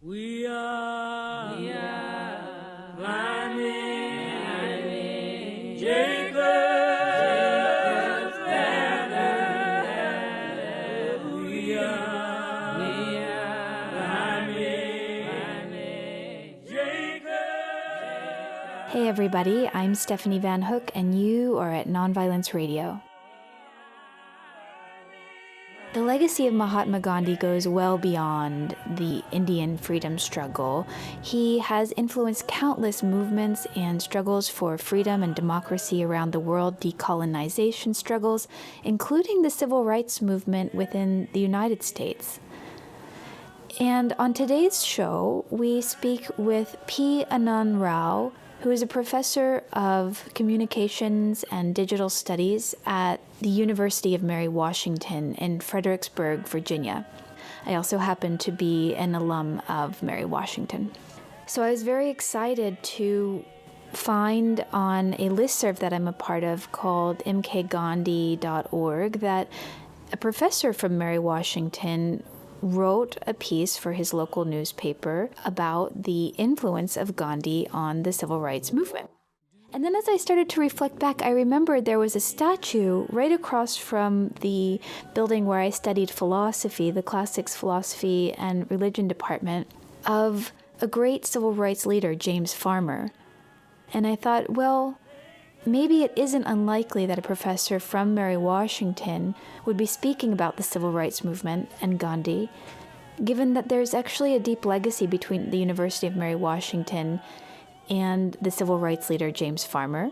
We are climbing Jacob's ladder. We are climbing Jacob's. Hey everybody, I'm Stephanie Van Hook and you are at Nonviolence Radio. The legacy of Mahatma Gandhi goes well beyond the Indian freedom struggle. He has influenced countless movements and struggles for freedom and democracy around the world, decolonization struggles, including the civil rights movement within the United States. And on today's show, we speak with P. Anand Rao, who is a professor of communications and digital studies at the University of Mary Washington in Fredericksburg, Virginia. I also happen to be an alum of Mary Washington. So I was very excited to find on a listserv that I'm a part of called mkgandhi.org that a professor from Mary Washington wrote a piece for his local newspaper about the influence of Gandhi on the civil rights movement. And then as I started to reflect back, I remembered there was a statue right across from the building where I studied philosophy, the classics philosophy and religion department, of a great civil rights leader, James Farmer. And I thought, well, maybe it isn't unlikely that a professor from Mary Washington would be speaking about the civil rights movement and Gandhi, given that there's actually a deep legacy between the University of Mary Washington and the civil rights leader James Farmer.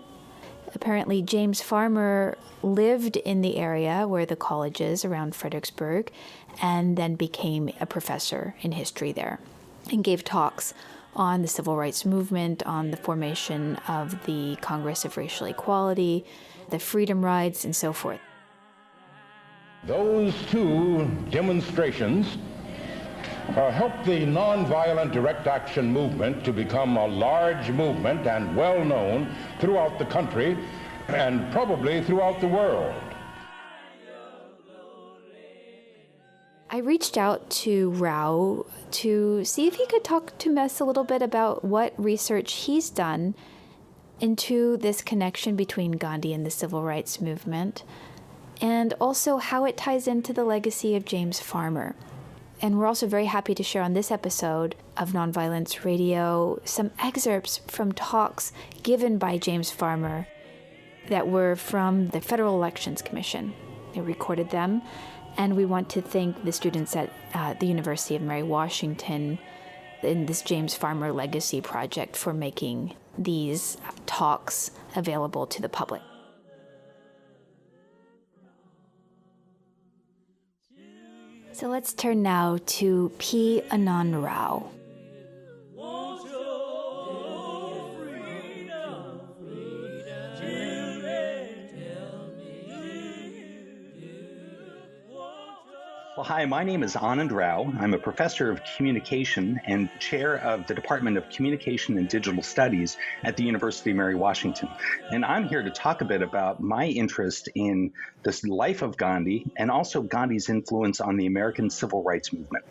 Apparently, James Farmer lived in the area where the college is, around Fredericksburg, and then became a professor in history there and gave talks on the civil rights movement, on the formation of the Congress of Racial Equality, the freedom rides, and so forth. Those two demonstrations helped the nonviolent direct action movement to become a large movement and well known throughout the country and probably throughout the world. I reached out to Rao to see if he could talk to us a little bit about what research he's done into this connection between Gandhi and the civil rights movement, and also how it ties into the legacy of James Farmer. And we're also very happy to share on this episode of Nonviolence Radio some excerpts from talks given by James Farmer that were from the Federal Elections Commission. They recorded them. And we want to thank the students at the University of Mary Washington in this James Farmer Legacy Project for making these talks available to the public. So let's turn now to P. Anand Rao. Well, hi, my name is Anand Rao. I'm a professor of communication and chair of the Department of Communication and Digital Studies at the University of Mary Washington. And I'm here to talk a bit about my interest in this life of Gandhi and also Gandhi's influence on the American civil rights movement.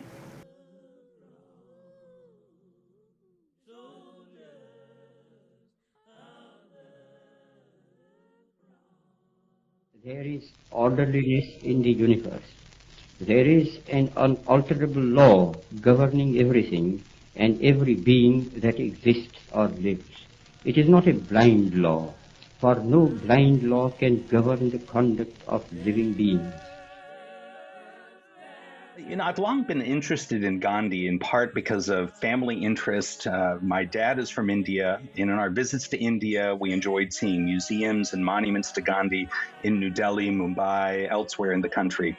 There is orderliness in the universe. There is an unalterable law governing everything and every being that exists or lives. It is not a blind law, for no blind law can govern the conduct of living beings. You know, I've long been interested in Gandhi in part because of family interest. My dad is from India, and in our visits to India, we enjoyed seeing museums and monuments to Gandhi in New Delhi, Mumbai, elsewhere in the country.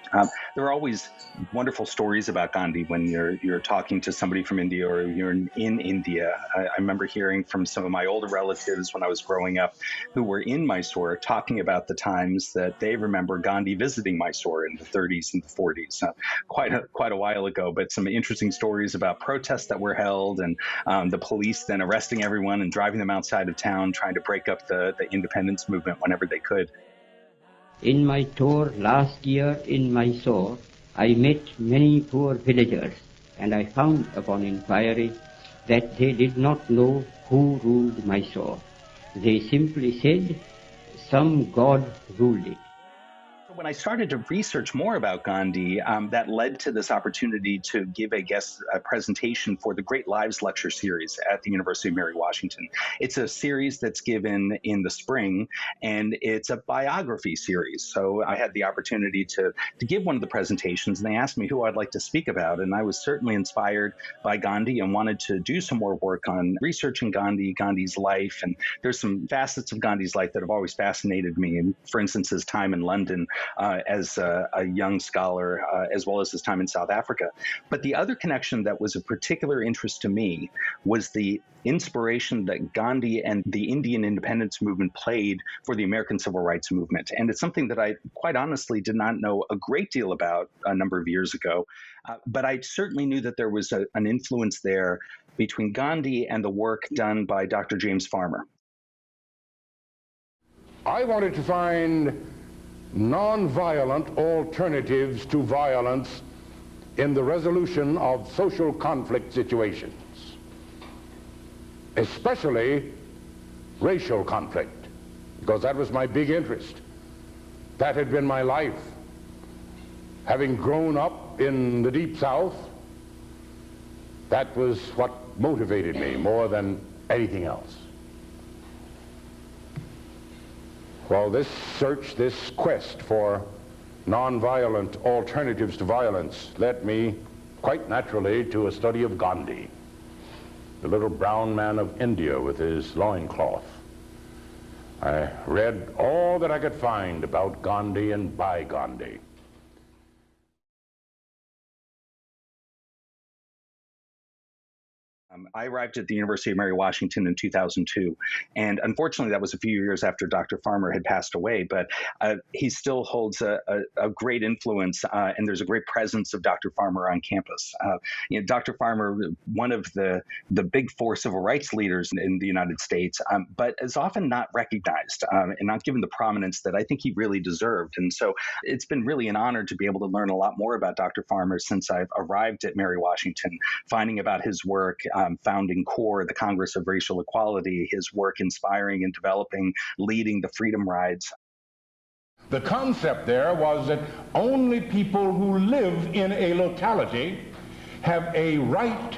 There are always wonderful stories about Gandhi when you're talking to somebody from India or you're in India. I remember hearing from some of my older relatives when I was growing up who were in Mysore talking about the times that they remember Gandhi visiting Mysore in the 30s and the 40s. Quite a while ago, but some interesting stories about protests that were held and the police then arresting everyone and driving them outside of town, trying to break up the independence movement whenever they could. In my tour last year in Mysore, I met many poor villagers and I found upon inquiry that they did not know who ruled Mysore. They simply said, some god ruled it. When I started to research more about Gandhi, that led to this opportunity to give a guest presentation for the Great Lives Lecture Series at the University of Mary Washington. It's a series that's given in the spring, and it's a biography series. So I had the opportunity to give one of the presentations, and they asked me who I'd like to speak about. And I was certainly inspired by Gandhi and wanted to do some more work on researching Gandhi, Gandhi's life. And there's some facets of Gandhi's life that have always fascinated me. And for instance, his time in London as a young scholar, as well as his time in South Africa. But the other connection that was of particular interest to me was the inspiration that Gandhi and the Indian independence movement played for the American civil rights movement. And it's something that I quite honestly did not know a great deal about a number of years ago. But I certainly knew that there was an influence there between Gandhi and the work done by Dr. James Farmer. I wanted to find nonviolent alternatives to violence in the resolution of social conflict situations, especially racial conflict, because that was my big interest. That had been my life. Having grown up in the Deep South, that was what motivated me more than anything else. Well, this search, this quest for nonviolent alternatives to violence led me quite naturally to a study of Gandhi, the little brown man of India with his loincloth. I read all that I could find about Gandhi and by Gandhi. I arrived at the University of Mary Washington in 2002, and unfortunately that was a few years after Dr. Farmer had passed away, but he still holds a great influence, and there's a great presence of Dr. Farmer on campus. Dr. Farmer, one of the big four civil rights leaders in the United States, but is often not recognized and not given the prominence that I think he really deserved. And so it's been really an honor to be able to learn a lot more about Dr. Farmer since I've arrived at Mary Washington, finding about his work, founding CORE, the Congress of Racial Equality, his work inspiring and developing, leading the Freedom Rides. The concept there was that only people who live in a locality have a right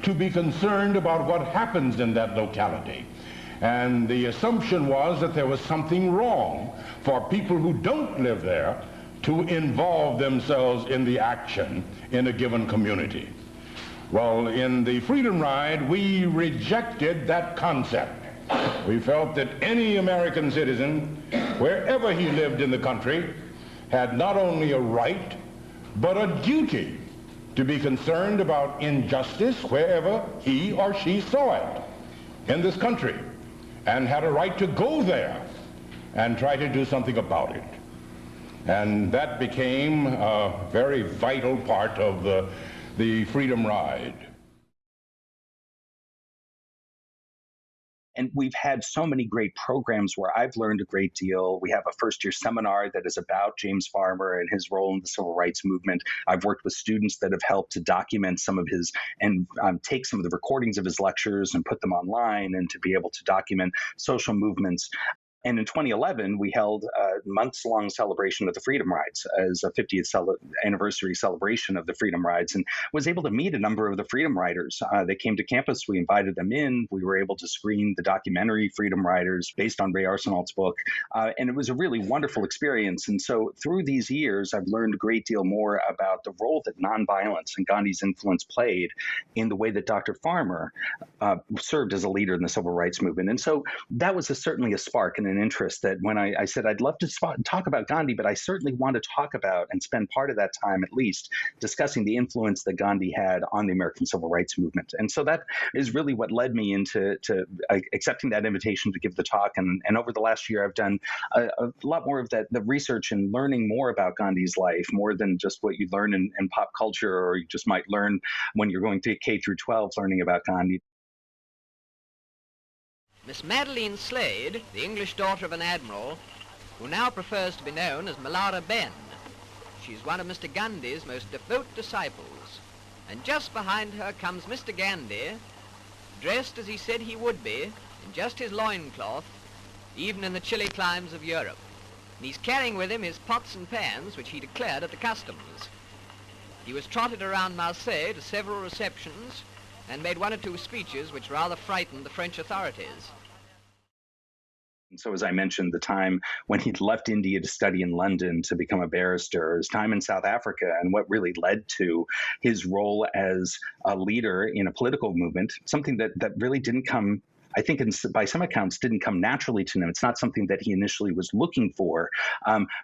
to be concerned about what happens in that locality. And the assumption was that there was something wrong for people who don't live there to involve themselves in the action in a given community. Well, in the Freedom Ride, we rejected that concept. We felt that any American citizen, wherever he lived in the country, had not only a right, but a duty to be concerned about injustice wherever he or she saw it in this country, and had a right to go there and try to do something about it. And that became a very vital part of the Freedom Ride. And we've had so many great programs where I've learned a great deal. We have a first-year seminar that is about James Farmer and his role in the civil rights movement. I've worked with students that have helped to document some of his, and take some of the recordings of his lectures and put them online, and to be able to document social movements. And in 2011, we held a months-long celebration of the Freedom Rides as a 50th anniversary celebration of the Freedom Rides, and was able to meet a number of the Freedom Riders. They came to campus. We invited them in. We were able to screen the documentary Freedom Riders based on Ray Arsenault's book, and it was a really wonderful experience. And so through these years, I've learned a great deal more about the role that nonviolence and Gandhi's influence played in the way that Dr. Farmer served as a leader in the civil rights movement. And so that was certainly a spark and an interest that when I said I'd love to talk about Gandhi, but I certainly want to talk about and spend part of that time at least discussing the influence that Gandhi had on the American civil rights movement. And so that is really what led me into accepting that invitation to give the talk. And over the last year, I've done a lot more of the research and learning more about Gandhi's life, more than just what you learn in pop culture, or you just might learn when you're going to K through 12 learning about Gandhi. Miss Madeline Slade, the English daughter of an admiral, who now prefers to be known as Malara Ben. She's one of Mr. Gandhi's most devout disciples. and just behind her comes Mr. Gandhi, dressed as he said he would be, in just his loincloth, even in the chilly climes of Europe. And he's carrying with him his pots and pans, which he declared at the customs. He was trotted around Marseille to several receptions and made one or two speeches which rather frightened the French authorities. And so, as I mentioned, the time when he'd left India to study in London to become a barrister, his time in South Africa, and what really led to his role as a leader in a political movement, something that really didn't come, I think, by some accounts, didn't come naturally to him. It's not something that he initially was looking for,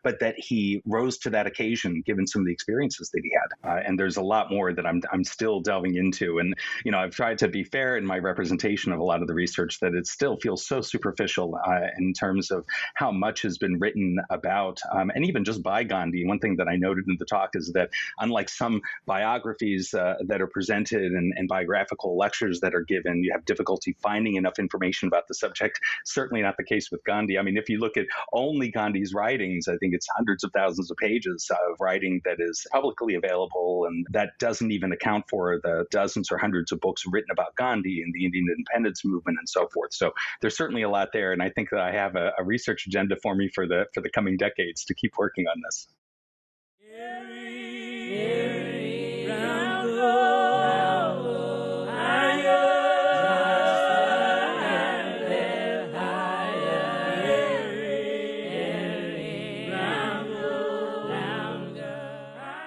but that he rose to that occasion given some of the experiences that he had. And there's a lot more that I'm still delving into. And, I've tried to be fair in my representation of a lot of the research, that it still feels so superficial in terms of how much has been written about, and even just by Gandhi. One thing that I noted in the talk is that unlike some biographies that are presented and biographical lectures that are given, you have difficulty finding enough information about the subject. Certainly not the case with Gandhi. I mean, if you look at only Gandhi's writings, I think it's hundreds of thousands of pages of writing that is publicly available, and that doesn't even account for the dozens or hundreds of books written about Gandhi and the Indian independence movement and so forth. So there's certainly a lot there, and I think that I have a research agenda for me for the coming decades to keep working on this.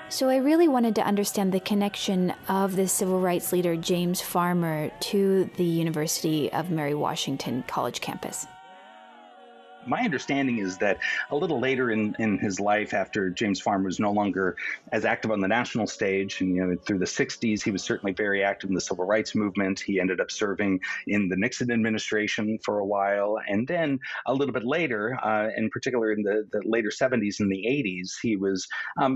So I really wanted to understand the connection of the civil rights leader James Farmer to the University of Mary Washington College campus. My understanding is that a little later in his life, after James Farmer was no longer as active on the national stage, and through the 60s, he was certainly very active in the civil rights movement. He ended up serving in the Nixon administration for a while. And then a little bit later, in particular in the later 70s and the 80s, he was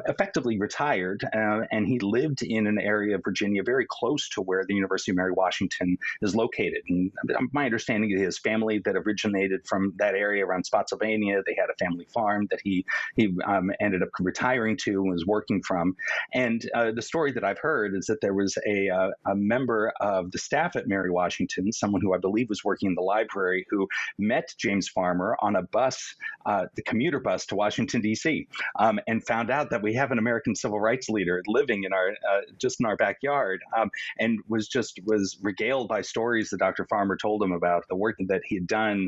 effectively retired, and he lived in an area of Virginia very close to where the University of Mary Washington is located. And my understanding is his family that originated from that area around Spotsylvania. They had a family farm that he ended up retiring to and was working from. And the story that I've heard is that there was a member of the staff at Mary Washington, someone who I believe was working in the library, who met James Farmer on a bus, the commuter bus to Washington, D.C., and found out that we have an American civil rights leader living in our just in our backyard, and was regaled by stories that Dr. Farmer told him about the work that he had done.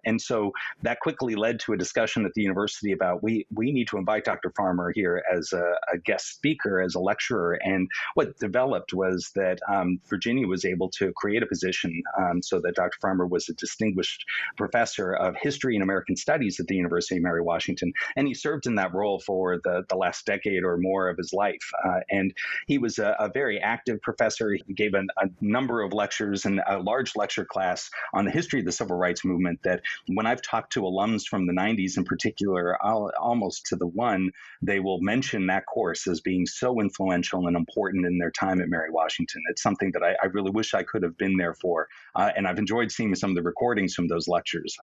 And so that quickly led to a discussion at the university about we need to invite Dr. Farmer here as a guest speaker, as a lecturer. And what developed was that Virginia was able to create a position so that Dr. Farmer was a distinguished professor of history and American studies at the University of Mary Washington. And he served in that role for the last decade or more of his life. And he was a very active professor. He gave a number of lectures and a large lecture class on the history of the civil rights movement that when I've talked to alums from the 90s in particular, almost to the one, they will mention that course as being so influential and important in their time at Mary Washington. It's something that I really wish I could have been there for. And I've enjoyed seeing some of the recordings from those lectures.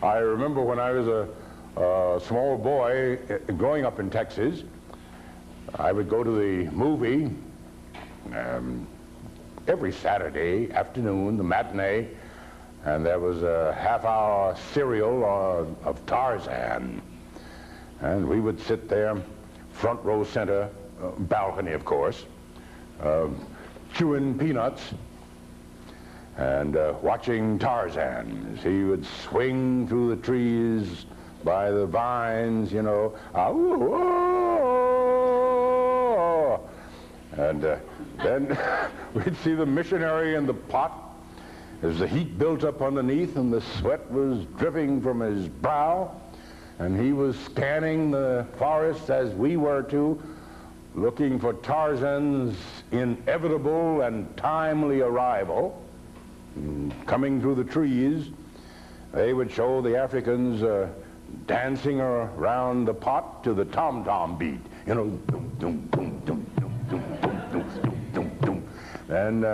I remember when I was a small boy growing up in Texas, I would go to the movie every Saturday afternoon, the matinee, and there was a half-hour serial of Tarzan. And we would sit there, front row center, balcony, of course, chewing peanuts and watching Tarzan as he would swing through the trees by the vines, you know. And then we'd see the missionary in the pot as the heat built up underneath and the sweat was dripping from his brow, and he was scanning the forest as we were too, looking for Tarzan's inevitable and timely arrival. And coming through the trees, they would show the Africans dancing around the pot to the tom-tom beat, you know, dum, dum, dum, dum, dum, dum, dum, dum, dum, dum. And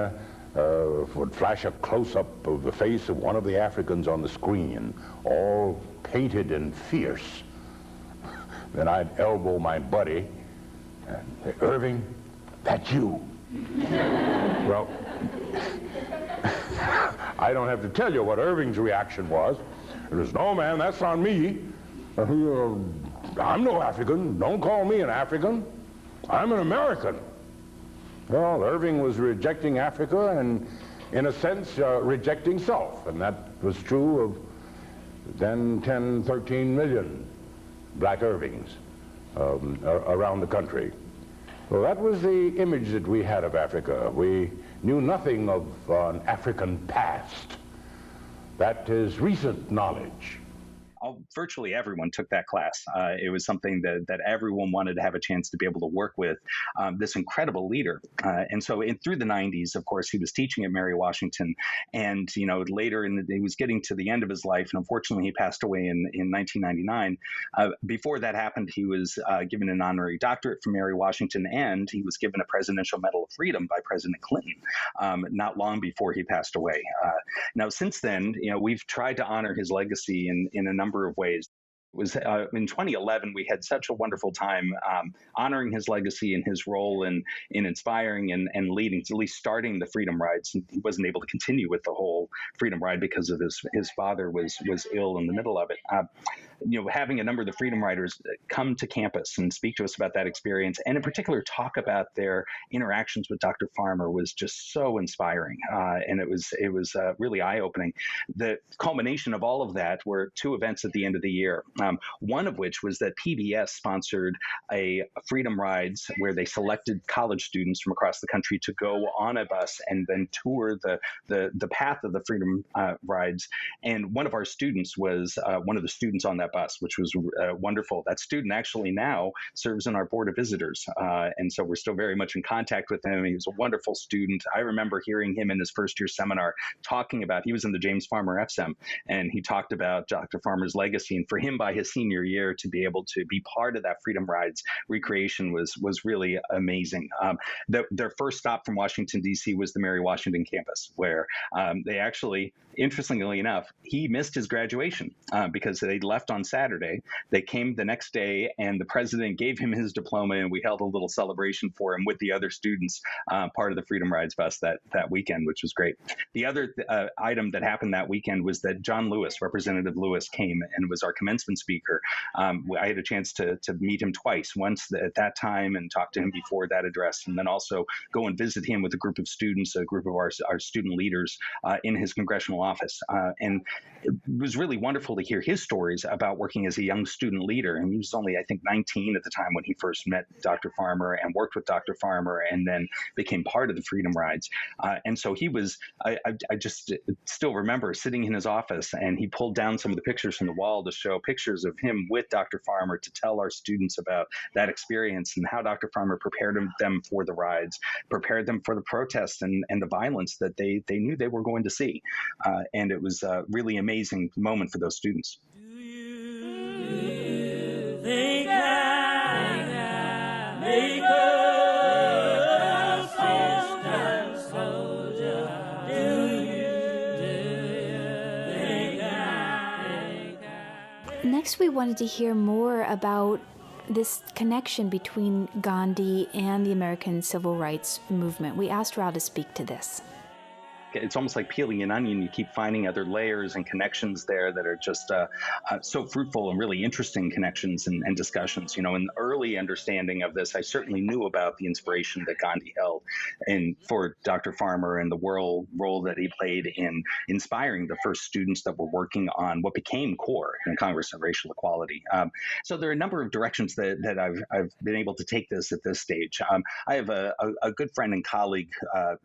would flash a close-up of the face of one of the Africans on the screen, all painted and fierce. Then I'd elbow my buddy and say, "Irving, That's you. Well, I don't have to tell you what Irving's reaction was. It was, no, man, that's on me. I'm no African. Don't call me an African. I'm an American. Well, Irving was rejecting Africa and, in a sense, rejecting self. And that was true of then 10, 13 million black Irvings around the country. Well, that was the image that we had of Africa. We knew nothing of an African past. That is recent knowledge. Virtually everyone took that class. It was something that everyone wanted to have a chance to be able to work with this incredible leader. And so through the 90s, of course, he was teaching at Mary Washington. And, later he was getting to the end of his life. And unfortunately, he passed away in 1999. Before that happened, he was given an honorary doctorate from Mary Washington, and he was given a Presidential Medal of Freedom by President Clinton not long before he passed away. Now, since then, we've tried to honor his legacy in a number of ways. It was in 2011, we had such a wonderful time honoring his legacy and his role in inspiring and leading, at least starting the Freedom Rides. He wasn't able to continue with the whole Freedom Ride because of his father was ill in the middle of it. Having a number of the Freedom Riders come to campus and speak to us about that experience, and in particular talk about their interactions with Dr. Farmer, was just so inspiring, and it was really eye-opening. The culmination of all of that were two events at the end of the year. One of which was that PBS sponsored a Freedom Rides where they selected college students from across the country to go on a bus and then tour the path of the Freedom Rides. And one of our students was one of the students on that bus, which was wonderful. That student actually now serves on our board of visitors. And so we're still very much in contact with him. He was a wonderful student. I remember hearing him in his first year seminar talking about, he was in the James Farmer FSEM, and he talked about Dr. Farmer's legacy. And for him, by his senior year, to be able to be part of that Freedom Rides recreation was really amazing. Their first stop from Washington, D.C. was the Mary Washington campus, where they actually, interestingly enough, he missed his graduation because they left on Saturday. They came the next day, and the president gave him his diploma, and we held a little celebration for him with the other students, part of the Freedom Rides bus that weekend, which was great. The other item that happened that weekend was that John Lewis, Representative Lewis, came and was our commencement speaker. I had a chance to meet him twice, once at that time and talk to him before that address, and then also go and visit him with a group of students, a group of our student leaders in his congressional office. And it was really wonderful to hear his stories about working as a young student leader. And he was only, I think, 19 at the time when he first met Dr. Farmer and worked with Dr. Farmer, and then became part of the Freedom Rides. And so he was, I just still remember sitting in his office, and he pulled down some of the pictures from the wall to show pictures of him with Dr. Farmer, to tell our students about that experience and how Dr. Farmer prepared them for the rides, prepared them for the protests and the violence that they knew they were going to see. And it was a really amazing moment for those students. Do you think I make a soldier? Do you think Next, we wanted to hear more about this connection between Gandhi and the American Civil Rights Movement. We asked Rao to speak to this. It's almost like peeling an onion. You keep finding other layers and connections there that are just so fruitful and really interesting connections and discussions. In the early understanding of this, I certainly knew about the inspiration that Gandhi held and for Dr. Farmer and the role that he played in inspiring the first students that were working on what became CORE, in Congress on Racial Equality. So there are a number of directions that I've been able to take this at this stage. I have a good friend and colleague,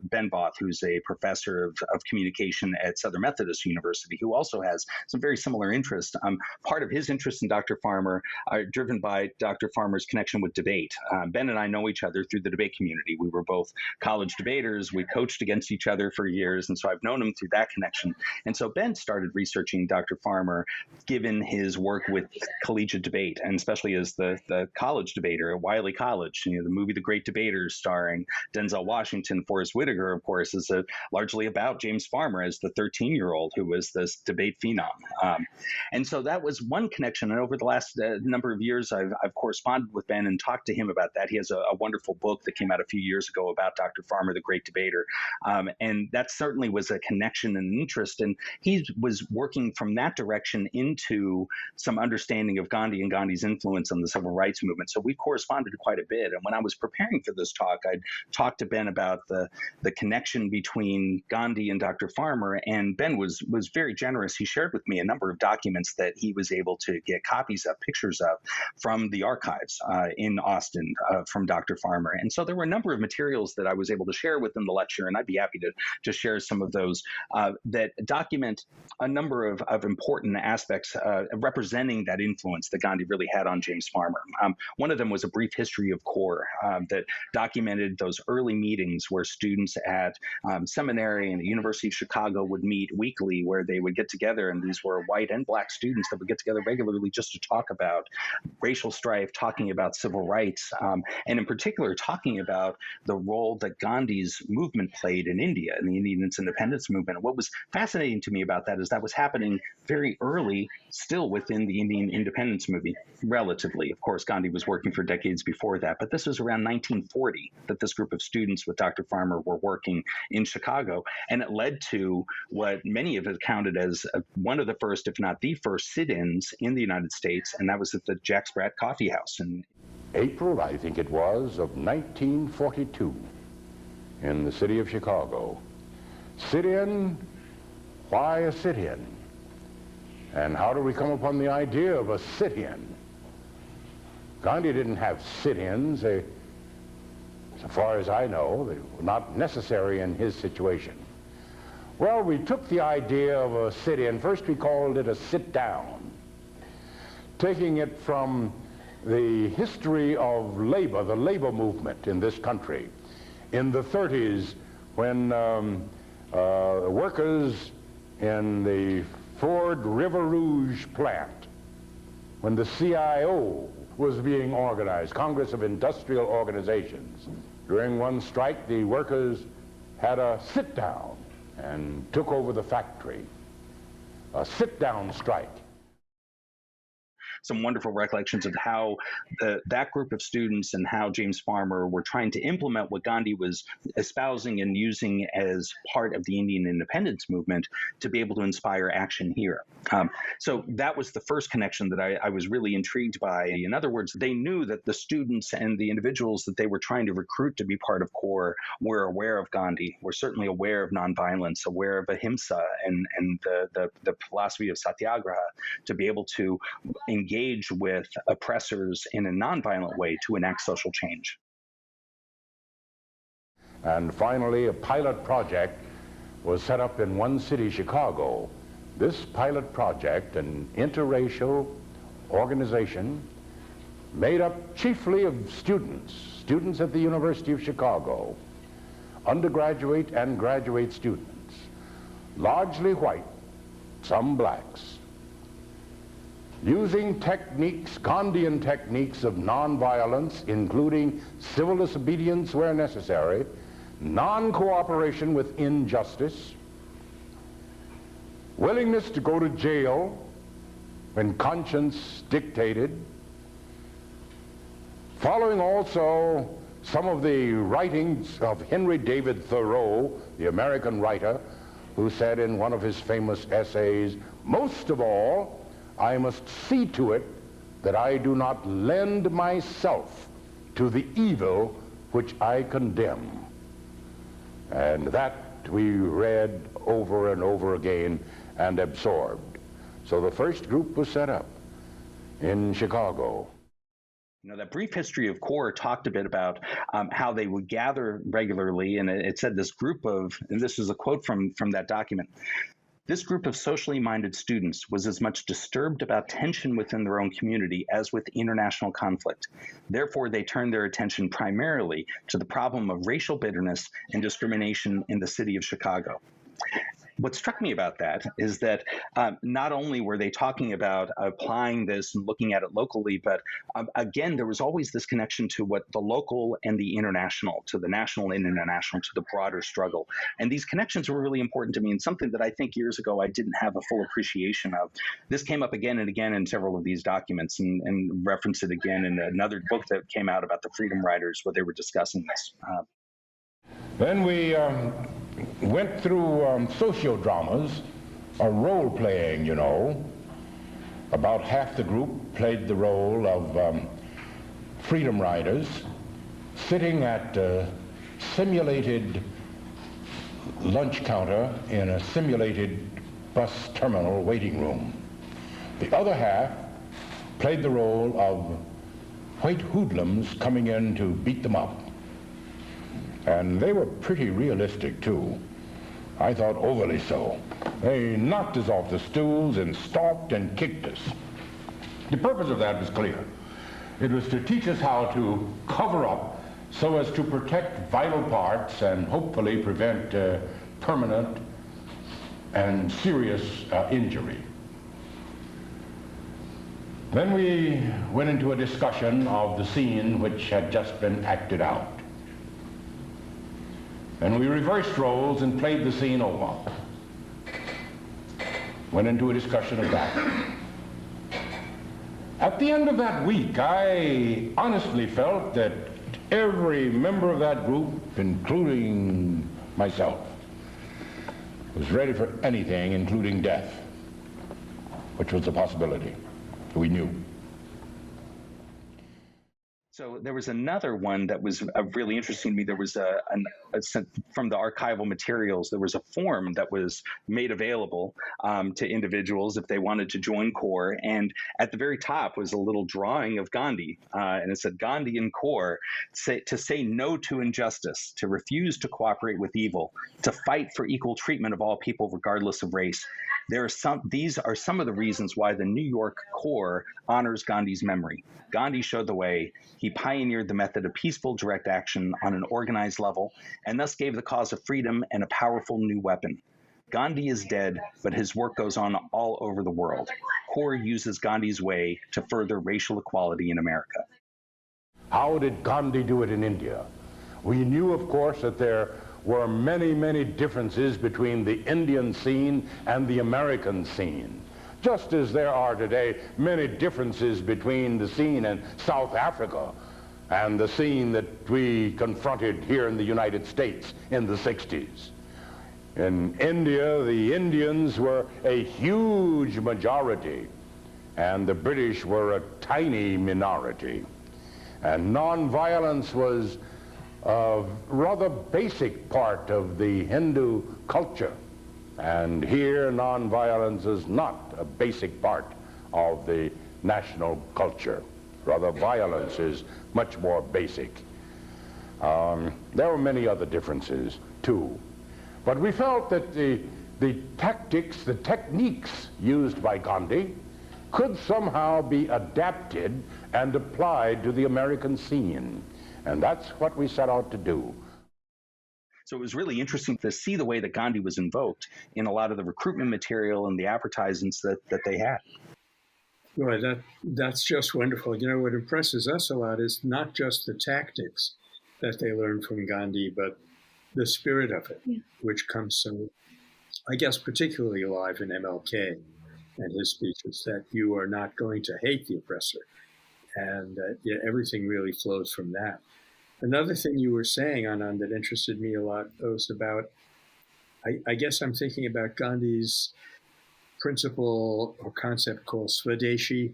Ben Voth, who's a professor of communication at Southern Methodist University, who also has some very similar interests. Part of his interest in Dr. Farmer are driven by Dr. Farmer's connection with debate. Ben and I know each other through the debate community. We were both college debaters. We coached against each other for years, and so I've known him through that connection. And so Ben started researching Dr. Farmer, given his work with collegiate debate, and especially as the college debater at Wiley College. The movie The Great Debaters, starring Denzel Washington, Forrest Whitaker, of course, is largely about James Farmer as the 13-year-old who was this debate phenom. And so that was one connection. And over the last number of years, I've corresponded with Ben and talked to him about that. He has a wonderful book that came out a few years ago about Dr. Farmer, the great debater. And that certainly was a connection and interest. And he was working from that direction into some understanding of Gandhi and Gandhi's influence on the civil rights movement. So we corresponded quite a bit. And when I was preparing for this talk, I'd talked to Ben about the connection between Gandhi and Dr. Farmer. And Ben was very generous. He shared with me a number of documents that he was able to get copies of, pictures of, from the archives in Austin from Dr. Farmer. And so there were a number of materials that I was able to share within the lecture, and I'd be happy to share some of those that document a number of important aspects representing that influence that Gandhi really had on James Farmer. One of them was a brief history of CORE that documented those early meetings where students at seminary and the University of Chicago would meet weekly, where they would get together, and these were white and black students that would get together regularly just to talk about racial strife, talking about civil rights, and in particular talking about the role that Gandhi's movement played in India, in the Indian independence movement. What was fascinating to me about that is that was happening very early, still within the Indian independence movement, relatively. Of course, Gandhi was working for decades before that, but this was around 1940 that this group of students with Dr. Farmer were working in Chicago, and it led to what many have counted as one of the first, if not the first, sit-ins in the United States, and that was at the Jack Sprat Coffee House. In April, I think it was, of 1942 in the city of Chicago. Sit-in, why a sit-in? And how do we come upon the idea of a sit-in? Gandhi didn't have sit-ins. So far as I know, they were not necessary in his situation. Well, we took the idea of a sit-in. First we called it a sit-down, taking it from the history of labor, the labor movement in this country. In the 30s, when workers in the Ford River Rouge plant, when the CIO was being organized, Congress of Industrial Organizations, during one strike, the workers had a sit-down and took over the factory. A sit-down strike. Some wonderful recollections of how that group of students and how James Farmer were trying to implement what Gandhi was espousing and using as part of the Indian independence movement to be able to inspire action here. So that was the first connection that I was really intrigued by. In other words, they knew that the students and the individuals that they were trying to recruit to be part of CORE were aware of Gandhi, were certainly aware of nonviolence, aware of ahimsa and the philosophy of satyagraha, to be able to engage with oppressors in a nonviolent way to enact social change. And finally, a pilot project was set up in one city, Chicago. This pilot project, an interracial organization made up chiefly of students at the University of Chicago, undergraduate and graduate students, largely white, some blacks, using techniques, Gandhian techniques of nonviolence, including civil disobedience where necessary, non-cooperation with injustice, willingness to go to jail when conscience dictated, following also some of the writings of Henry David Thoreau, the American writer, who said in one of his famous essays, "Most of all, I must see to it that I do not lend myself to the evil which I condemn." And that we read over and over again and absorbed. So the first group was set up in Chicago. You know, that brief history of CORE talked a bit about how they would gather regularly, and it said this group of, and this is a quote from that document, "This group of socially minded students was as much disturbed about tension within their own community as with international conflict. Therefore, they turned their attention primarily to the problem of racial bitterness and discrimination in the city of Chicago." what struck me about that is that not only were they talking about applying this and looking at it locally, but again, there was always this connection to what the local and the international, to the national and international, to the broader struggle. And these connections were really important to me, and something that I think years ago I didn't have a full appreciation of. This came up again and again in several of these documents, and referenced it again in another book that came out about the Freedom Riders, where they were discussing this. Then we went through sociodramas, or role-playing, you know. About half the group played the role of freedom riders, sitting at a simulated lunch counter in a simulated bus terminal waiting room. The other half played the role of white hoodlums coming in to beat them up. And they were pretty realistic, too. I thought overly so. They knocked us off the stools and stalked and kicked us. The purpose of that was clear. It was to teach us how to cover up so as to protect vital parts and hopefully prevent permanent and serious injury. Then we went into a discussion of the scene which had just been acted out. And we reversed roles and played the scene over. Went into a discussion of that. At the end of that week, I honestly felt that every member of that group, including myself, was ready for anything, including death, which was a possibility. We knew. So there was another one that was really interesting to me. There was from the archival materials, there was a form that was made available to individuals if they wanted to join CORE. And at the very top was a little drawing of Gandhi. And it said, Gandhi and CORE, to say no to injustice, to refuse to cooperate with evil, to fight for equal treatment of all people regardless of race. These are some of the reasons why the New York CORE honors Gandhi's memory. Gandhi showed the way. He pioneered the method of peaceful direct action on an organized level, and thus gave the cause of freedom and a powerful new weapon. Gandhi is dead, but his work goes on all over the world. CORE uses Gandhi's way to further racial equality in America. How did Gandhi do it in India? We knew, of course, that there were many, many differences between the Indian scene and the American scene. Just as there are today many differences between the scene in South Africa and the scene that we confronted here in the United States in the 60s. In India, the Indians were a huge majority, and the British were a tiny minority. And nonviolence was a rather basic part of the Hindu culture. And here, nonviolence is not a basic part of the national culture. Rather, violence is much more basic. There were many other differences, too. But we felt that the tactics, the techniques used by Gandhi could somehow be adapted and applied to the American scene. And that's what we set out to do. So it was really interesting to see the way that Gandhi was invoked in a lot of the recruitment material and the advertisements that they had. Boy, that's just wonderful. You know, what impresses us a lot is not just the tactics that they learned from Gandhi, but the spirit of it, which comes so, I guess, particularly alive in MLK and his speeches, that you are not going to hate the oppressor. And everything really flows from that. Another thing you were saying, Anand, that interested me a lot was about, I guess I'm thinking about Gandhi's principle or concept called Swadeshi,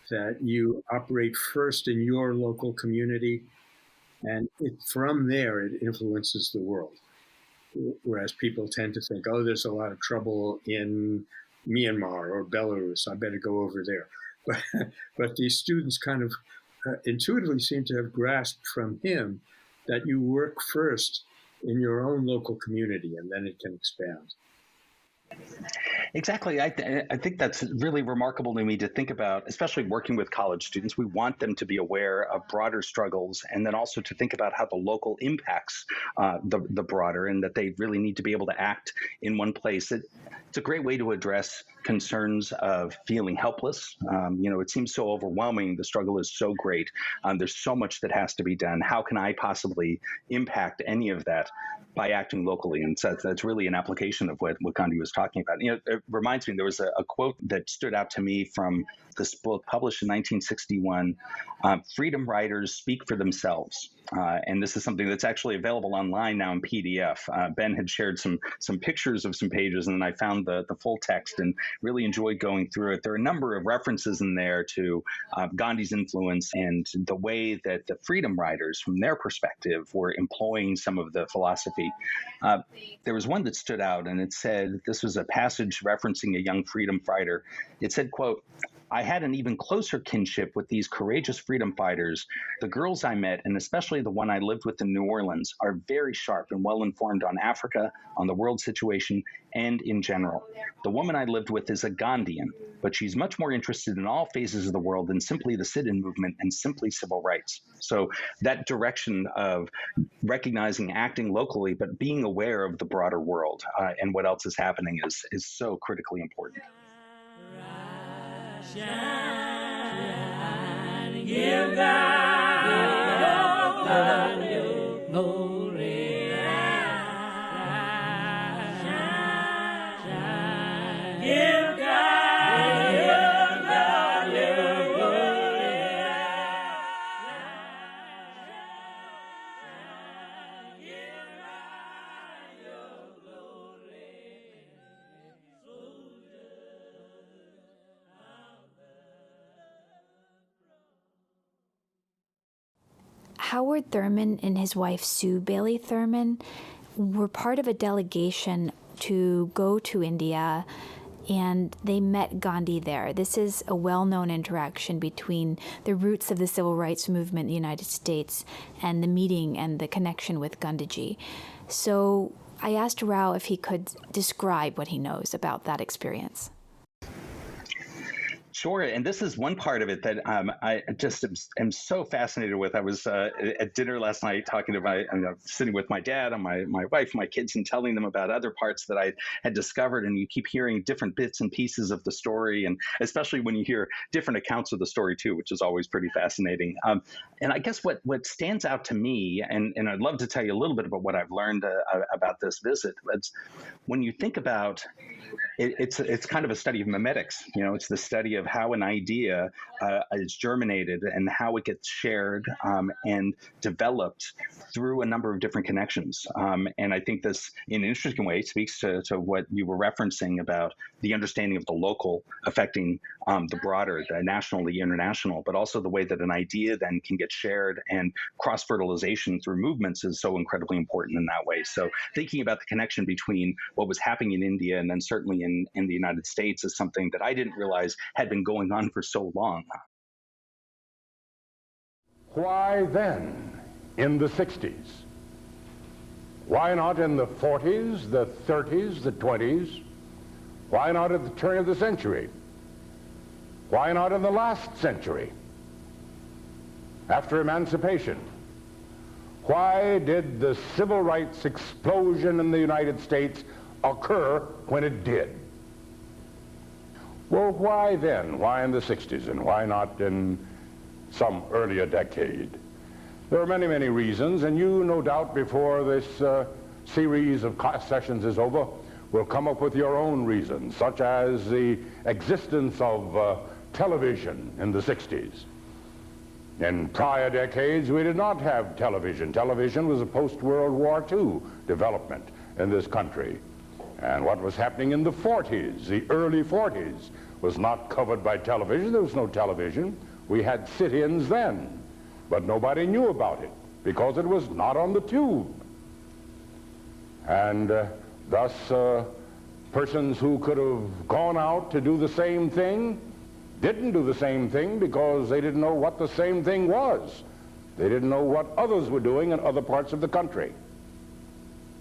that you operate first in your local community, and from there it influences the world. Whereas people tend to think, oh, there's a lot of trouble in Myanmar or Belarus, I better go over there. But these students kind of intuitively seem to have grasped from him that you work first in your own local community and then it can expand. Exactly. I think that's really remarkable to me to think about, especially working with college students. We want them to be aware of broader struggles, and then also to think about how the local impacts the broader, and that they really need to be able to act in one place. It's a great way to address concerns of feeling helpless. It seems so overwhelming. The struggle is so great. There's so much that has to be done. How can I possibly impact any of that by acting locally? And so that's really an application of what Gandhi was talking about. It reminds me, there was a quote that stood out to me from this book published in 1961, Freedom Riders Speak for Themselves. And this is something that's actually available online now in PDF. Ben had shared some pictures of some pages, and then I found the full text and really enjoyed going through it. There are a number of references in there to Gandhi's influence and the way that the Freedom Riders, from their perspective, were employing some of the philosophy. There was one that stood out, and it said, this was a passage referencing a young freedom fighter. It said, quote, "I had an even closer kinship with these courageous freedom fighters. The girls I met, and especially the one I lived with in New Orleans, are very sharp and well informed on Africa, on the world situation, and in general. The woman I lived with is a Gandhian, but she's much more interested in all phases of the world than simply the sit-in movement and simply civil rights." So that direction of recognizing, acting locally, but being aware of the broader world and what else is happening is so critically important. Shine, give God your glory. Shine, give God your glory. Howard Thurman and his wife Sue Bailey Thurman were part of a delegation to go to India, and they met Gandhi there. This is a well-known interaction between the roots of the civil rights movement in the United States and the meeting and the connection with Gandhiji. So I asked Rao if he could describe what he knows about that experience. Sure, and this is one part of it that I just am so fascinated with. I was at dinner last night talking to sitting with my dad and my wife, my kids, and telling them about other parts that I had discovered. And you keep hearing different bits and pieces of the story, and especially when you hear different accounts of the story too, which is always pretty fascinating. And I guess what stands out to me, and I'd love to tell you a little bit about what I've learned about this visit. It's when you think about it's kind of a study of memetics. It's the study of how an idea is germinated and how it gets shared and developed through a number of different connections. And I think this, in an interesting way, speaks to what you were referencing about the understanding of the local affecting the broader, the national, the international, but also the way that an idea then can get shared, and cross-fertilization through movements is so incredibly important in that way. So thinking about the connection between what was happening in India and then certainly in the United States is something that I didn't realize had been going on for so long. Why then in the 60s? Why not in the 40s, the 30s, the 20s? Why not at the turn of the century? Why not in the last century? After emancipation? Why did the civil rights explosion in the United States occur when it did? Well, why then? Why in the 60s, and why not in some earlier decade? There are many, many reasons, and you, no doubt, before this series of sessions is over, will come up with your own reasons, such as the existence of television in the 60s. In prior decades, we did not have television. Television was a post-World War II development in this country. And what was happening in the 40s, the early 40s, was not covered by television. There was no television. We had sit-ins then, but nobody knew about it because it was not on the tube. And thus, persons who could have gone out to do the same thing didn't do the same thing because they didn't know what the same thing was. They didn't know what others were doing in other parts of the country.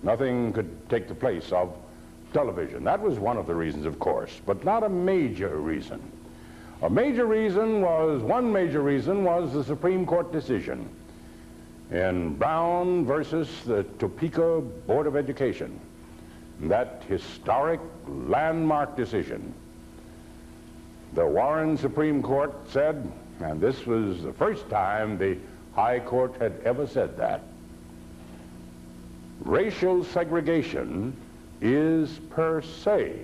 Nothing could take the place of television. That was one of the reasons, of course, but not a major reason. One major reason was the Supreme Court decision in Brown versus the Topeka Board of Education. That historic landmark decision. The Warren Supreme Court said, and this was the first time the High Court had ever said that, racial segregation is per se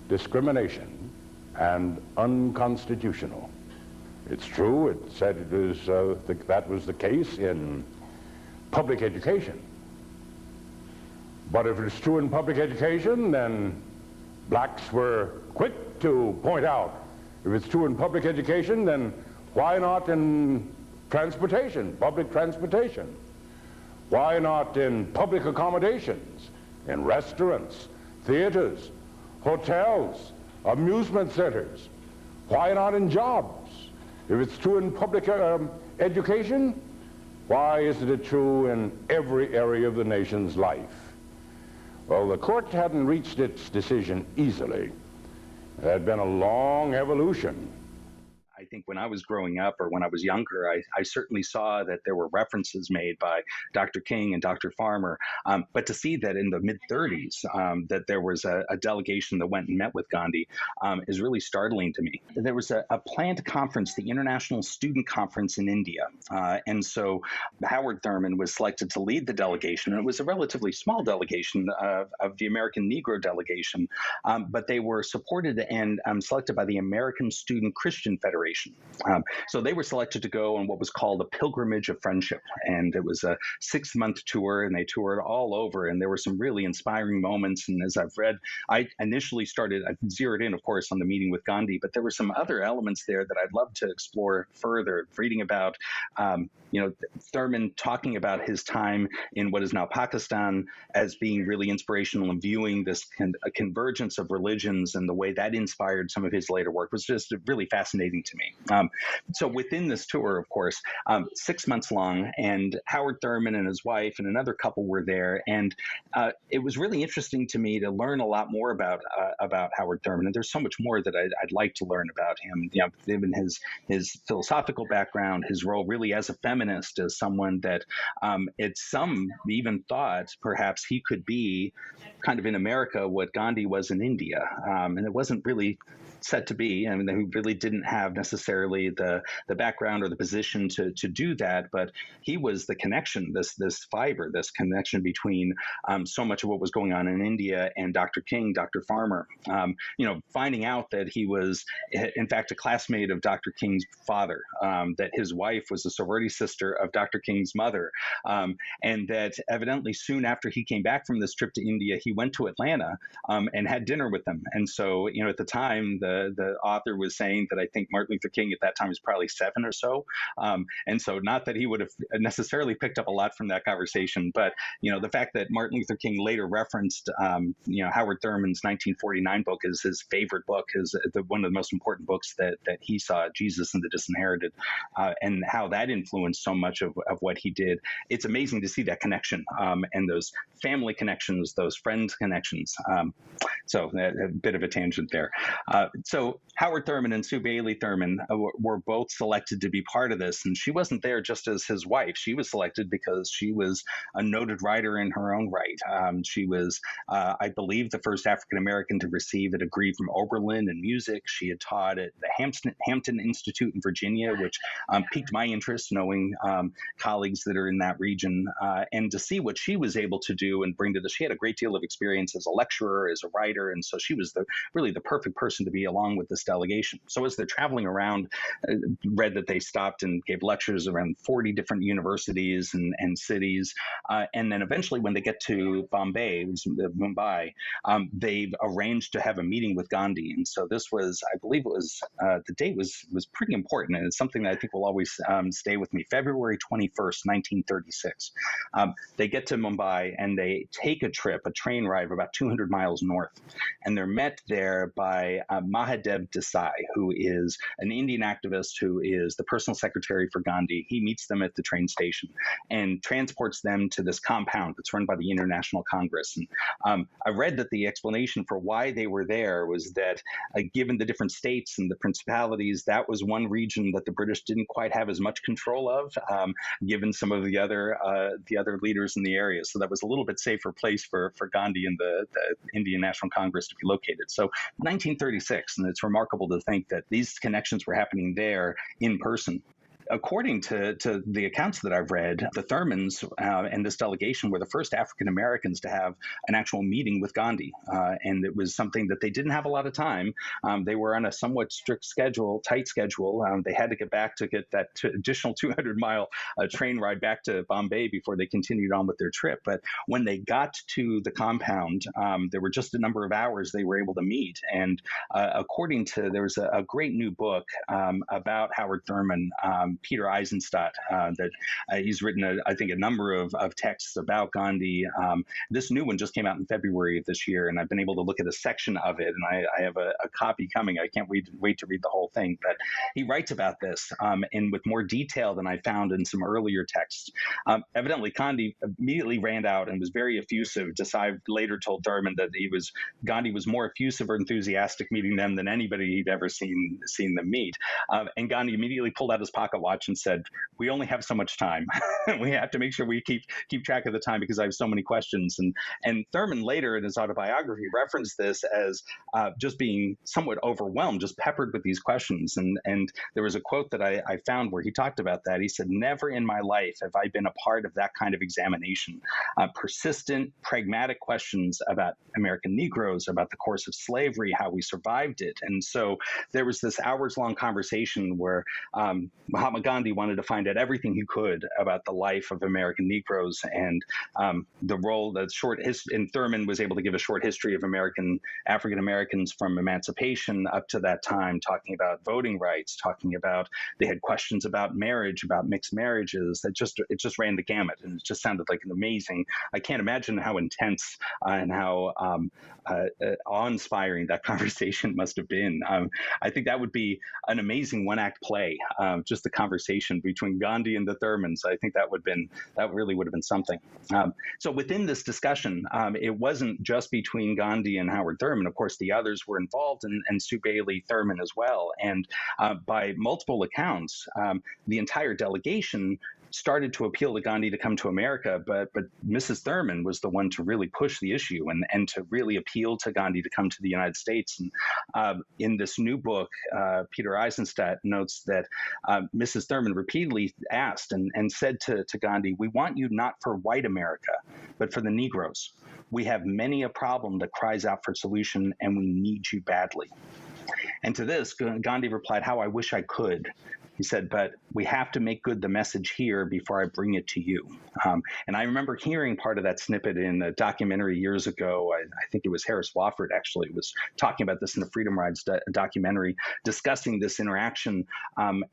discrimination and unconstitutional. It's true, it said it was, that was the case in public education. But if it's true in public education, then blacks were quick to point out. If it's true in public education, then why not in transportation, public transportation? Why not in public accommodations, in restaurants, theaters, hotels, amusement centers? Why not in jobs? If it's true in public education, why isn't it true in every area of the nation's life? Well, the court hadn't reached its decision easily. There had been a long evolution. I think when I was growing up or when I was younger, I certainly saw that there were references made by Dr. King and Dr. Farmer. But to see that in the mid-30s, that there was a delegation that went and met with Gandhi is really startling to me. There was a planned conference, the International Student Conference in India. And so Howard Thurman was selected to lead the delegation. And it was a relatively small delegation of the American Negro delegation. But they were supported and selected by the American Student Christian Federation. So they were selected to go on what was called a Pilgrimage of Friendship. And it was a 6-month tour, and they toured all over. And there were some really inspiring moments. And as I've read, I zeroed in, of course, on the meeting with Gandhi, but there were some other elements there that I'd love to explore further, reading about, Thurman talking about his time in what is now Pakistan as being really inspirational and viewing this a convergence of religions and the way that inspired some of his later work was just really fascinating to me. So within this tour, of course, 6 months long, and Howard Thurman and his wife and another couple were there, and it was really interesting to me to learn a lot more about Howard Thurman. And there's so much more that I'd like to learn about him. Given his philosophical background, his role really as a feminist, as someone that some even thought perhaps he could be kind of in America what Gandhi was in India, and it wasn't really set to be. I mean, he really didn't have necessarily the background or the position to do that, but he was the connection, this fiber, this connection between so much of what was going on in India and Dr. King, Dr. Farmer. Finding out that he was, in fact, a classmate of Dr. King's father, that his wife was a sorority sister of Dr. King's mother, and that evidently soon after he came back from this trip to India, he went to Atlanta and had dinner with them. And so, at the time, the author was saying that I think Martin Luther King at that time was probably 7 or so. And so not that he would have necessarily picked up a lot from that conversation, but, the fact that Martin Luther King later referenced, Howard Thurman's 1949 book is his favorite book, is one of the most important books that he saw, Jesus and the Disinherited, and how that influenced so much of what he did. It's amazing to see that connection and those family connections, those friends connections. So a bit of a tangent there. So Howard Thurman and Sue Bailey Thurman were both selected to be part of this. And she wasn't there just as his wife. She was selected because she was a noted writer in her own right. She was, I believe, the first African-American to receive a degree from Oberlin in music. She had taught at the Hampton Institute in Virginia, which piqued my interest, knowing colleagues that are in that region. And to see what she was able to do and bring to this, she had a great deal of experience as a lecturer, as a writer. And so she was really the perfect person to be along with this delegation. So as they're traveling around, read that they stopped and gave lectures around 40 different universities and cities. And then eventually when they get to Mumbai, they've arranged to have a meeting with Gandhi. And so this was, I believe it was, the date was pretty important. And it's something that I think will always stay with me. February 21st, 1936. They get to Mumbai and they take a train ride of about 200 miles north. And they're met there by Mahadev Desai, who is an Indian activist who is the personal secretary for Gandhi. He meets them at the train station and transports them to this compound that's run by the International Congress. And I read that the explanation for why they were there was that given the different states and the principalities, that was one region that the British didn't quite have as much control of, given some of the other leaders in the area. So that was a little bit safer place for Gandhi and the Indian National Congress to be located. So 1936, and it's remarkable to think that these connections were happening there in person. According to the accounts that I've read, the Thurmans and this delegation were the first African Americans to have an actual meeting with Gandhi. And it was something that they didn't have a lot of time. They were on a somewhat strict schedule, tight schedule. They had to get back to get that additional 200-mile train ride back to Bombay before they continued on with their trip. But when they got to the compound, there were just a number of hours they were able to meet. And according to, there was a great new book about Howard Thurman, Peter Eisenstadt, that he's written, I think, a number of texts about Gandhi. This new one just came out in February of this year, and I've been able to look at a section of it, and I have a copy coming. I can't wait to read the whole thing. But he writes about this and with more detail than I found in some earlier texts. Evidently, Gandhi immediately ran out and was very effusive. Desai later told Thurman that Gandhi was more effusive or enthusiastic meeting them than anybody he'd ever seen them meet. And Gandhi immediately pulled out his pocket watch and said, "We only have so much time. We have to make sure we keep track of the time because I have so many questions." And Thurman later in his autobiography referenced this as just being somewhat overwhelmed, just peppered with these questions. And there was a quote that I found where he talked about that. He said, "Never in my life have I been a part of that kind of examination. Persistent, pragmatic questions about American Negroes, about the course of slavery, how we survived it." And so there was this hours-long conversation where Mahatma Gandhi wanted to find out everything he could about the life of American Negroes and the role that and Thurman was able to give a short history of African Americans from emancipation up to that time, talking about voting rights, talking about, they had questions about marriage, about mixed marriages. It just ran the gamut, and it just sounded like an amazing, I can't imagine how intense and how awe-inspiring that conversation must have been. I think that would be an amazing one-act play, just the conversation between Gandhi and the Thurmans. I think that really would have been something. So within this discussion, it wasn't just between Gandhi and Howard Thurman. Of course, the others were involved, and Sue Bailey Thurman as well. And by multiple accounts, the entire delegation started to appeal to Gandhi to come to America, but Mrs. Thurman was the one to really push the issue and to really appeal to Gandhi to come to the United States. And in this new book, Peter Eisenstadt notes that Mrs. Thurman repeatedly asked and said to Gandhi, "We want you not for white America, but for the Negroes. We have many a problem that cries out for solution, and we need you badly." And to this, Gandhi replied, "How I wish I could." He said, "But we have to make good the message here before I bring it to you." And I remember hearing part of that snippet in a documentary years ago. I think it was Harris Wofford actually was talking about this in the Freedom Rides documentary, discussing this interaction.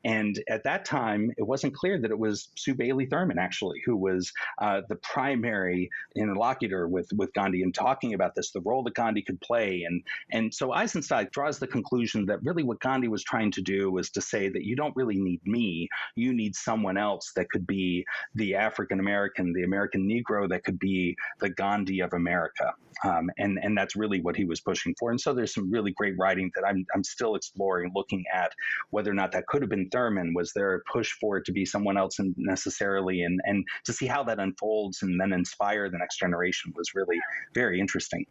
And at that time, it wasn't clear that it was Sue Bailey Thurman actually who was the primary interlocutor with Gandhi and talking about this, the role that Gandhi could play. And so Eisenstadt draws the conclusion that really what Gandhi was trying to do was to say that you don't really need me, you need someone else that could be the African American, the American Negro, that could be the Gandhi of America. And that's really what he was pushing for. And so there's some really great writing that I'm still exploring, looking at whether or not that could have been Thurman. Was there a push for it to be someone else necessarily? And to see how that unfolds and then inspire the next generation was really very interesting.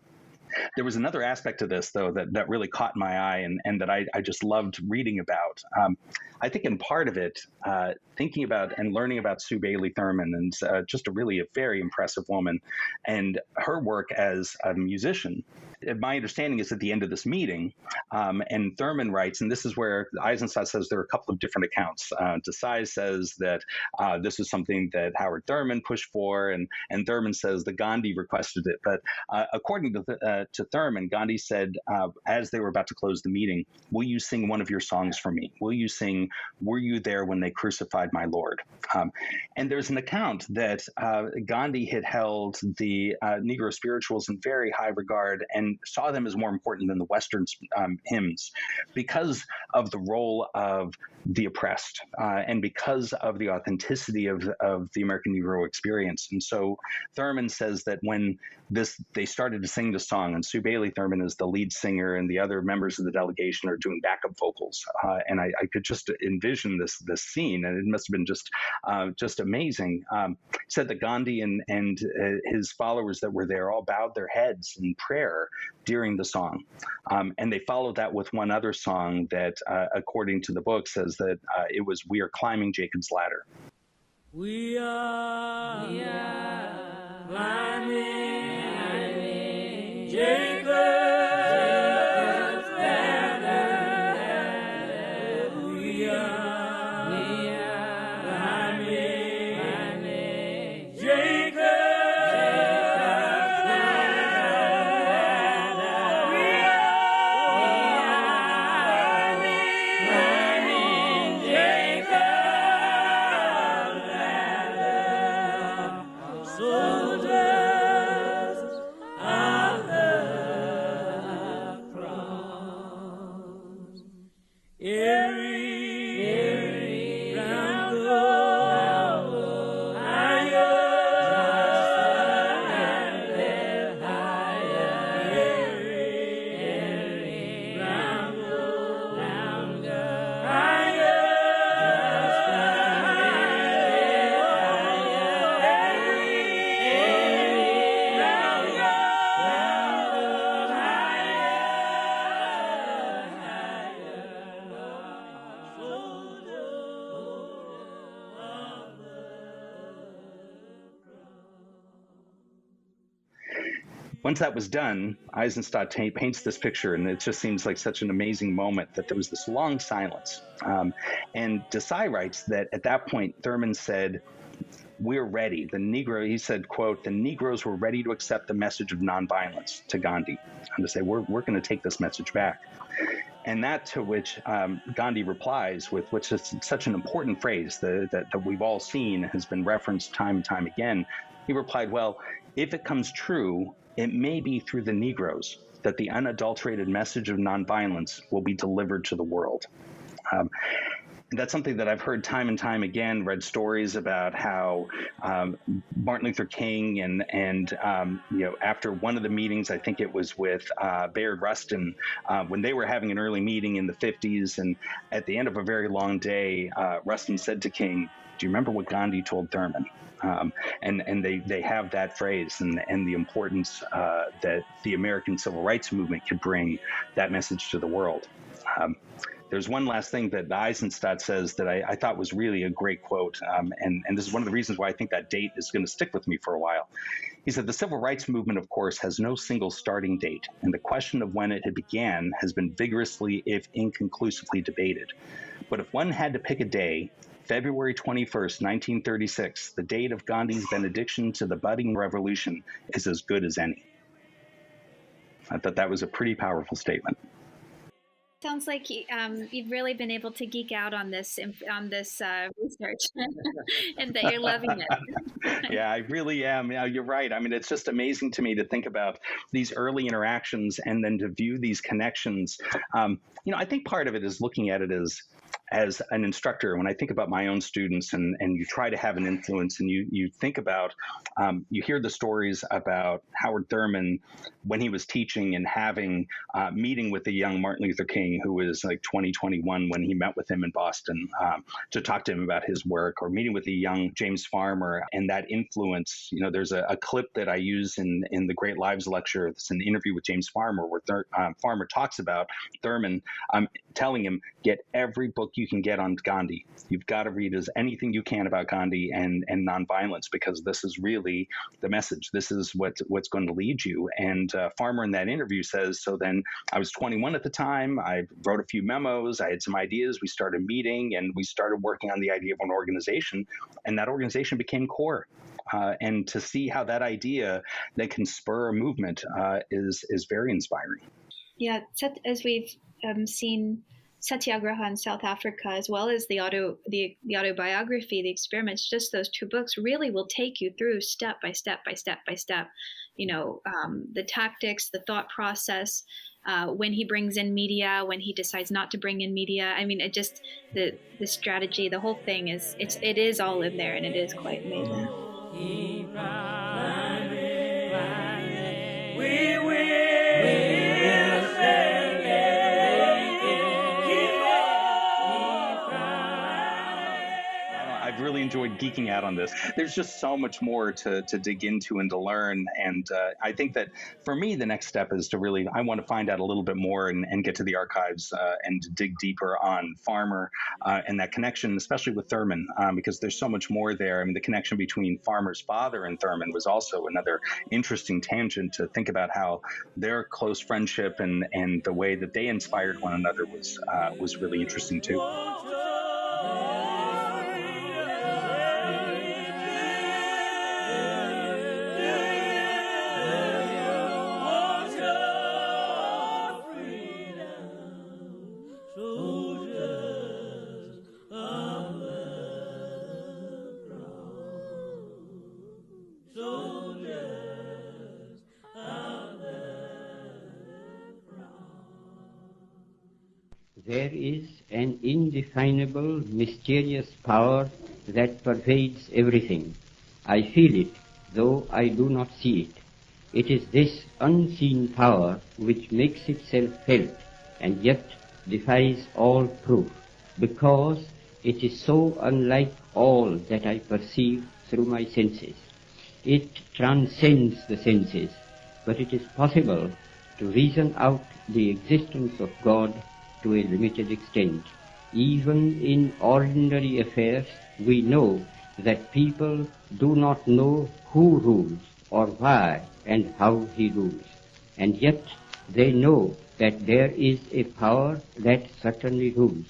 There was another aspect to this, though, that really caught my eye and that I just loved reading about. I think in part of it, thinking about and learning about Sue Bailey Thurman, and just a very impressive woman, and her work as a musician. My understanding is at the end of this meeting, and Thurman writes, and this is where Eisenstadt says there are a couple of different accounts. Desai says that this is something that Howard Thurman pushed for, and Thurman says that Gandhi requested it. But according to to Thurman, Gandhi said, as they were about to close the meeting, "Will you sing one of your songs for me? Will you sing, 'Were you there when they crucified my Lord?'" And there's an account that Gandhi had held the Negro spirituals in very high regard and saw them as more important than the Western hymns because of the role of the oppressed and because of the authenticity of the American Negro experience. And so Thurman says that when they started to sing the song, and Sue Bailey Thurman is the lead singer, and the other members of the delegation are doing backup vocals, and I could just envision this scene, and it must have been just amazing. Said that Gandhi and his followers that were there all bowed their heads in prayer during the song, and they followed that with one other song that, according to the book, says that it was "We Are Climbing Jacob's Ladder." We are climbing Jacob's ladder. We are climbing Jacob's ladder. We are climbing Jacob's ladder. Soldiers of the cross, every round goal higher and higher, every round goal higher. Once that was done, Eisenstadt paints this picture, and it just seems like such an amazing moment that there was this long silence. And Desai writes that at that point, Thurman said, "We're ready." He said, quote, "The Negroes were ready to accept the message of nonviolence," to Gandhi, and to say, we're going to take this message back. And that to which Gandhi replies with, which is such an important phrase that we've all seen, has been referenced time and time again. He replied, "Well, if it comes true, it may be through the Negroes that the unadulterated message of nonviolence will be delivered to the world." And that's something that I've heard time and time again, read stories about how Martin Luther King and after one of the meetings, I think it was with Bayard Rustin, when they were having an early meeting in the 50s, and at the end of a very long day, Rustin said to King, "Do you remember what Gandhi told Thurman?" And they have that phrase and the importance that the American Civil Rights Movement could bring that message to the world. There's one last thing that Eisenstadt says that I thought was really a great quote, and this is one of the reasons why I think that date is going to stick with me for a while. He said, "The Civil Rights Movement, of course, has no single starting date, and the question of when it had began has been vigorously, if inconclusively, debated. But if one had to pick a day, February 21st, 1936, the date of Gandhi's benediction to the budding revolution, is as good as any." I thought that was a pretty powerful statement. Sounds like you've really been able to geek out on this research, and that you're loving it. Yeah, I really am. Yeah, you're right. I mean, it's just amazing to me to think about these early interactions and then to view these connections. I think part of it is looking at it as an instructor. When I think about my own students, and you try to have an influence, and you think about, you hear the stories about Howard Thurman when he was teaching and having meeting with the young Martin Luther King, who was like 2021 when he met with him in Boston to talk to him about his work, or meeting with the young James Farmer and that influence. There's a clip that I use in the Great Lives lecture. It's an interview with James Farmer where Farmer talks about Thurman telling him, "Get every book you can get on Gandhi. You've got to read anything you can about Gandhi and nonviolence, because this is really the message. This is what's going to lead you." And Farmer in that interview says, "So then I was 21 at the time. I wrote a few memos. I had some ideas. We started meeting and we started working on the idea of an organization, and that organization became CORE. and to see how that idea that can spur a movement is very inspiring. Yeah, as we've seen Satyagraha in South Africa, as well as the autobiography, The Experiments, just those two books really will take you through step by step by step by step, the tactics, the thought process, when he brings in media, when he decides not to bring in media. I mean, the strategy, the whole thing it is all in there, and it is quite amazing. Keep climbing, climbing. We will I've really enjoyed geeking out on this. There's just so much more to dig into and to learn. And I think that for me, the next step is I want to find out a little bit more and get to the archives and to dig deeper on Farmer and that connection, especially with Thurman, because there's so much more there. I mean, the connection between Farmer's father and Thurman was also another interesting tangent to think about how their close friendship and the way that they inspired one another was really interesting too. There is an indefinable, mysterious power that pervades everything. I feel it, though I do not see it. It is this unseen power which makes itself felt and yet defies all proof, because it is so unlike all that I perceive through my senses. It transcends the senses, but it is possible to reason out the existence of God to a limited extent. Even in ordinary affairs, we know that people do not know who rules or why and how he rules. And yet they know that there is a power that certainly rules.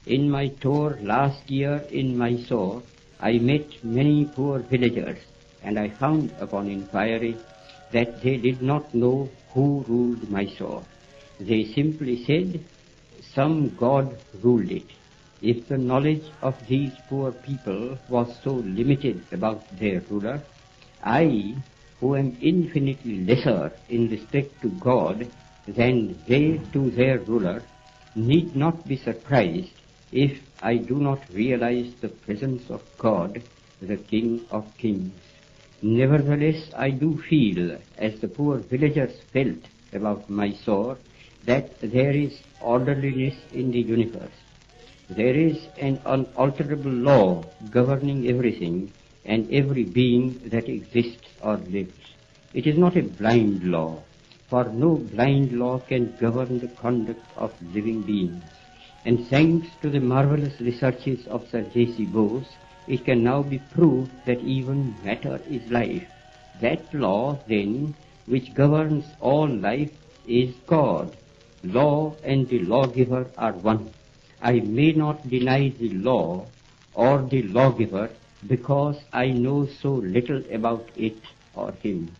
In my tour last year in Mysore, I met many poor villagers, and I found upon inquiry that they did not know who ruled Mysore. They simply said, some god ruled it. If the knowledge of these poor people was so limited about their ruler, I, who am infinitely lesser in respect to God than they to their ruler, need not be surprised if I do not realize the presence of God, the King of Kings. Nevertheless, I do feel, as the poor villagers felt about Mysore, that there is orderliness in the universe. There is an unalterable law governing everything and every being that exists or lives. It is not a blind law, for no blind law can govern the conduct of living beings. And thanks to the marvelous researches of Sir J.C. Bose, it can now be proved that even matter is life. That law, then, which governs all life is God. Law and the lawgiver are one. I may not deny the law or the lawgiver because I know so little about it or him.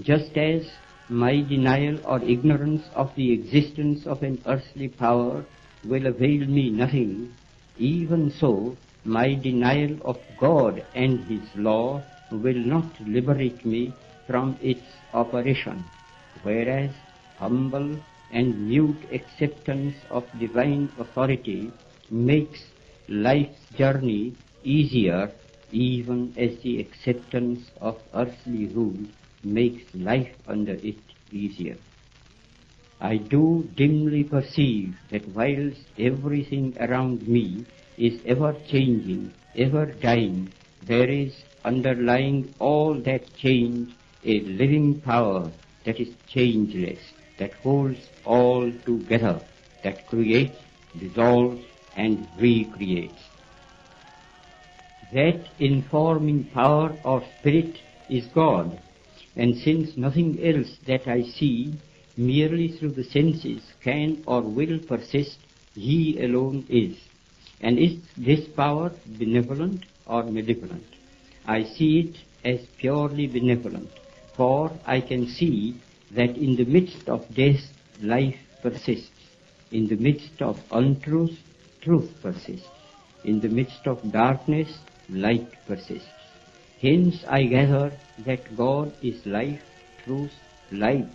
Just as my denial or ignorance of the existence of an earthly power will avail me nothing, even so my denial of God and his law will not liberate me from its operation, whereas humble and mute acceptance of divine authority makes life's journey easier, even as the acceptance of earthly rule makes life under it easier. I do dimly perceive that whilst everything around me is ever changing, ever dying, there is underlying all that change a living power that is changeless, that holds all together, that creates, dissolves, and recreates. That informing power or spirit is God, and since nothing else that I see merely through the senses can or will persist, He alone is. And is this power benevolent or malevolent? I see it as purely benevolent, for I can see that in the midst of death, life persists. In the midst of untruth, truth persists. In the midst of darkness, light persists. Hence I gather that God is life, truth, light.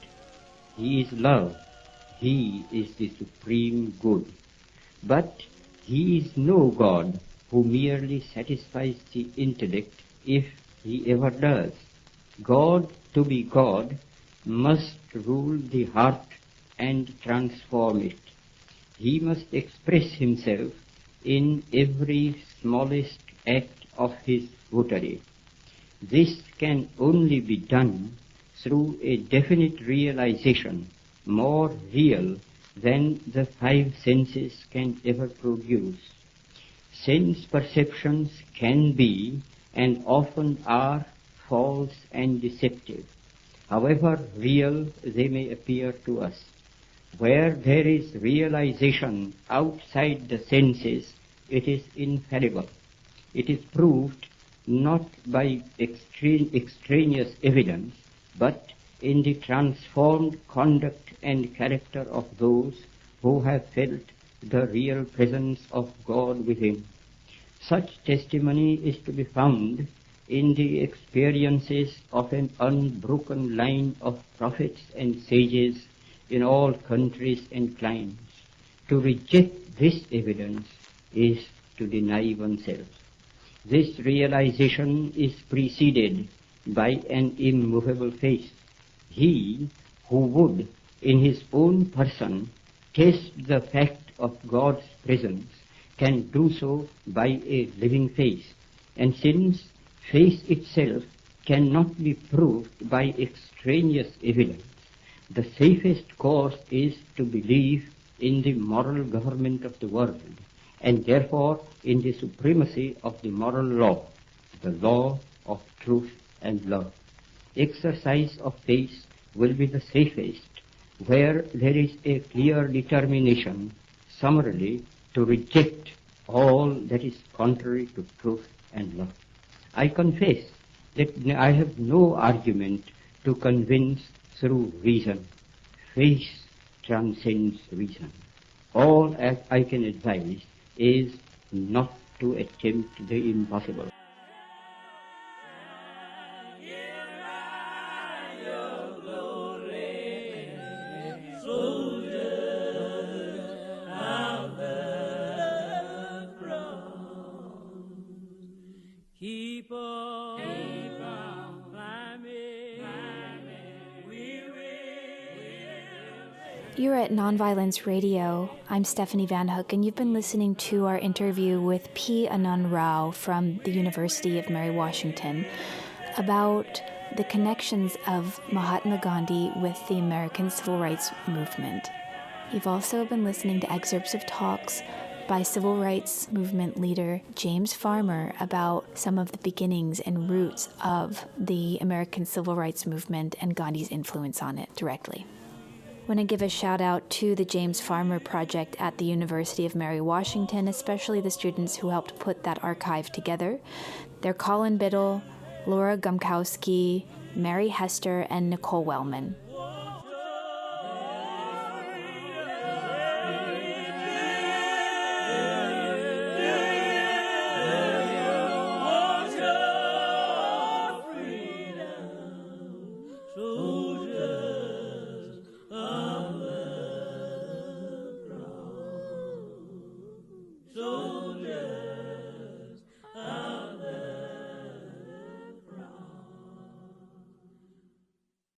He is love. He is the supreme good. But he is no God who merely satisfies the intellect, if he ever does. God, to be God, must rule the heart and transform it. He must express himself in every smallest act of his votary. This can only be done through a definite realization, more real than the five senses can ever produce. Sense perceptions can be, and often are, false and deceptive, however real they may appear to us. Where there is realization outside the senses, it is infallible. It is proved not by extraneous evidence, but in the transformed conduct and character of those who have felt the real presence of God within. Such testimony is to be found in the experiences of an unbroken line of prophets and sages in all countries and climes. To reject this evidence is to deny oneself. This realization is preceded by an immovable faith. He who would, in his own person, test the fact of God's presence can do so by a living faith. And since faith itself cannot be proved by extraneous evidence, the safest course is to believe in the moral government of the world, and therefore in the supremacy of the moral law, the law of truth and love. Exercise of faith will be the safest where there is a clear determination, summarily, to reject all that is contrary to truth and love. I confess that I have no argument to convince through reason. Faith transcends reason. All I can advise is not to attempt the impossible. Keep on climbing. We will. You're at Nonviolence Radio. I'm Stephanie Van Hook, and you've been listening to our interview with P. Anand Rao from the University of Mary Washington about the connections of Mahatma Gandhi with the American Civil Rights Movement. You've also been listening to excerpts of talks by civil rights movement leader James Farmer about some of the beginnings and roots of the American Civil Rights Movement and Gandhi's influence on it directly. I want to give a shout out to the James Farmer Project at the University of Mary Washington, especially the students who helped put that archive together. They're Colin Biddle, Laura Gumkowski, Mary Hester, and Nicole Wellman. So